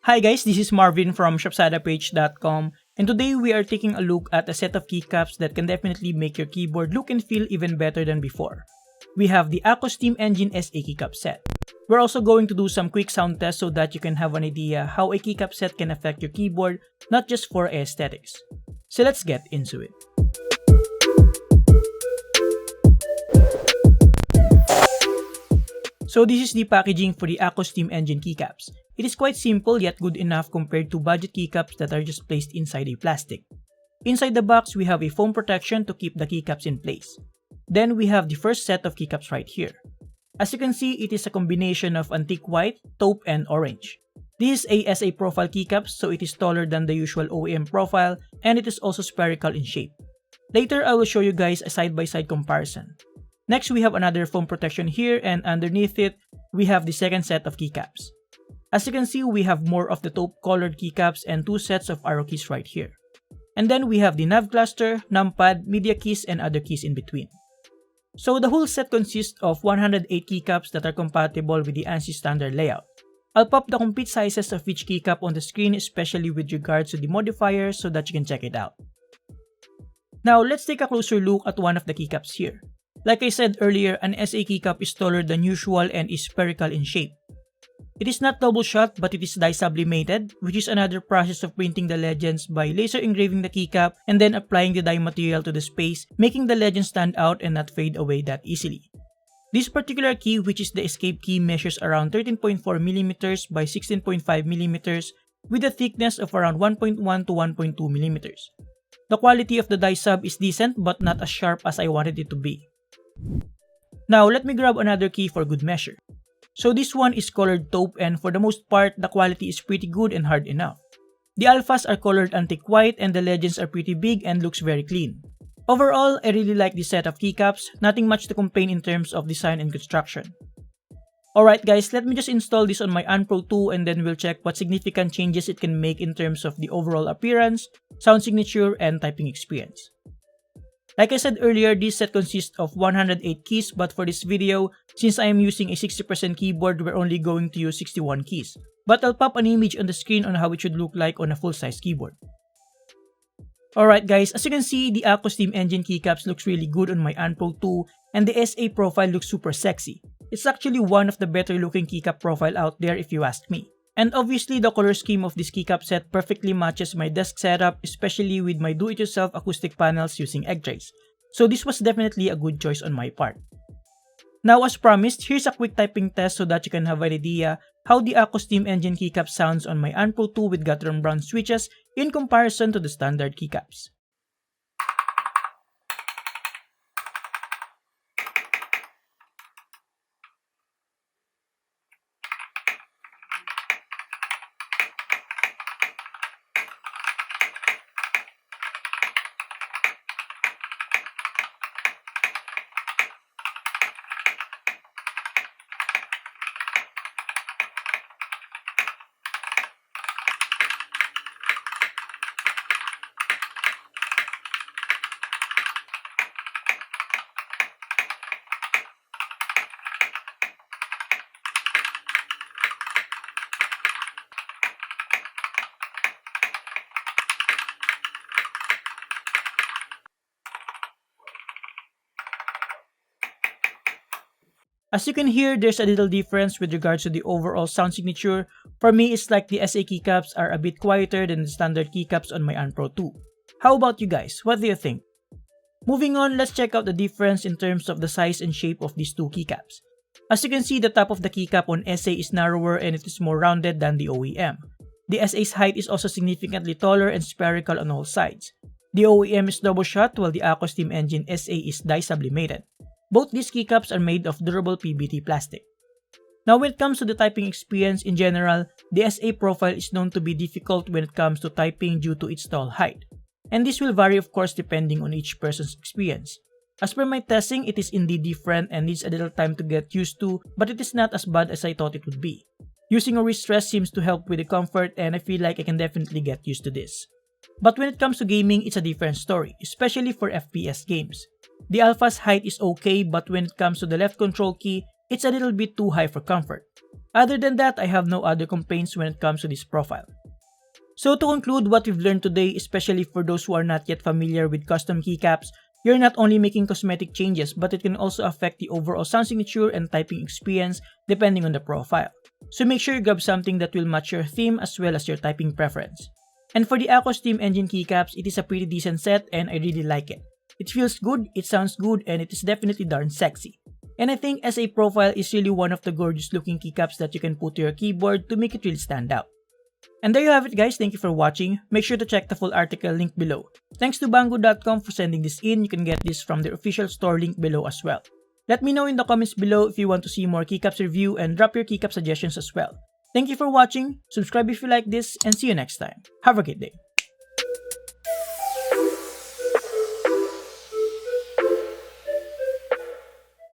Hi guys, this is Marvin from shopsadapage.com, and today we are taking a look at a set of keycaps that can definitely make your keyboard look and feel even better than before. We have the Akko Steam Engine SA keycap set. We're also going to do some quick sound tests so that you can have an idea how a keycap set can affect your keyboard, not just for aesthetics. So let's get into it. So this is the packaging for the Akko Steam Engine keycaps. It is quite simple yet good enough compared to budget keycaps that are just placed inside a plastic. Inside the box, we have a foam protection to keep the keycaps in place. Then we have the first set of keycaps right here. As you can see, it is a combination of antique white, taupe, and orange. This is a SA profile keycap, so it is taller than the usual OEM profile, and it is also spherical in shape. Later, I will show you guys a side-by-side comparison. Next, we have another foam protection here, and underneath it, we have the second set of keycaps. As you can see, we have more of the taupe colored keycaps and two sets of arrow keys right here. And then we have the nav cluster, numpad, media keys, and other keys in between. So the whole set consists of 108 keycaps that are compatible with the ANSI standard layout. I'll pop the complete sizes of each keycap on the screen, especially with regards to the modifiers, so that you can check it out. Now let's take a closer look at one of the keycaps here. Like I said earlier, an SA keycap is taller than usual and is spherical in shape. It is not double shot, but it is die sublimated, which is another process of printing the legends by laser engraving the keycap and then applying the die material to the space, making the legend stand out and not fade away that easily. This particular key, which is the escape key, measures around 13.4mm by 16.5mm with a thickness of around 1.1 to 1.2mm. The quality of the die sub is decent but not as sharp as I wanted it to be. Now let me grab another key for good measure. So this one is colored taupe, and for the most part, the quality is pretty good and hard enough. The alphas are colored antique white and the legends are pretty big and looks very clean. Overall, I really like this set of keycaps, nothing much to complain in terms of design and construction. Alright guys, let me just install this on my Unpro 2 and then we'll check what significant changes it can make in terms of the overall appearance, sound signature, and typing experience. Like I said earlier, this set consists of 108 keys, but for this video, since I am using a 60% keyboard, we're only going to use 61 keys. But I'll pop an image on the screen on how it should look like on a full-size keyboard. Alright guys, as you can see, the Akko Steam Engine keycaps looks really good on my Unpro 2, and the SA profile looks super sexy. It's actually one of the better looking keycap profile out there if you ask me. And obviously, the color scheme of this keycap set perfectly matches my desk setup, especially with my do-it-yourself acoustic panels using egg trays. So this was definitely a good choice on my part. Now as promised, here's a quick typing test so that you can have an idea how the Akko Steam Engine keycap sounds on my Unpro 2 with Gateron Brown switches in comparison to the standard keycaps. As you can hear, there's a little difference with regards to the overall sound signature. For me, it's like the SA keycaps are a bit quieter than the standard keycaps on my Unpro 2. How about you guys? What do you think? Moving on, let's check out the difference in terms of the size and shape of these two keycaps. As you can see, the top of the keycap on SA is narrower and it is more rounded than the OEM. The SA's height is also significantly taller and spherical on all sides. The OEM is double shot while the Akko Steam Engine SA is die sublimated. Both these keycaps are made of durable PBT plastic. Now when it comes to the typing experience in general, the SA profile is known to be difficult when it comes to typing due to its tall height. And this will vary of course depending on each person's experience. As per my testing, it is indeed different and needs a little time to get used to, but it is not as bad as I thought it would be. Using a wrist rest seems to help with the comfort and I feel like I can definitely get used to this. But when it comes to gaming, it's a different story, especially for FPS games. The alpha's height is okay, but when it comes to the left control key, it's a little bit too high for comfort. Other than that, I have no other complaints when it comes to this profile. So to conclude what we've learned today, especially for those who are not yet familiar with custom keycaps, you're not only making cosmetic changes, but it can also affect the overall sound signature and typing experience depending on the profile. So make sure you grab something that will match your theme as well as your typing preference. And for the Akko Steam Engine keycaps, it is a pretty decent set and I really like it. It feels good, it sounds good, and it is definitely darn sexy. And I think SA profile is really one of the gorgeous looking keycaps that you can put to your keyboard to make it really stand out. And there you have it guys, thank you for watching. Make sure to check the full article link below. Thanks to Banggood.com for sending this in, you can get this from their official store link below as well. Let me know in the comments below if you want to see more keycaps review and drop your keycap suggestions as well. Thank you for watching, subscribe if you like this, and see you next time. Have a great day.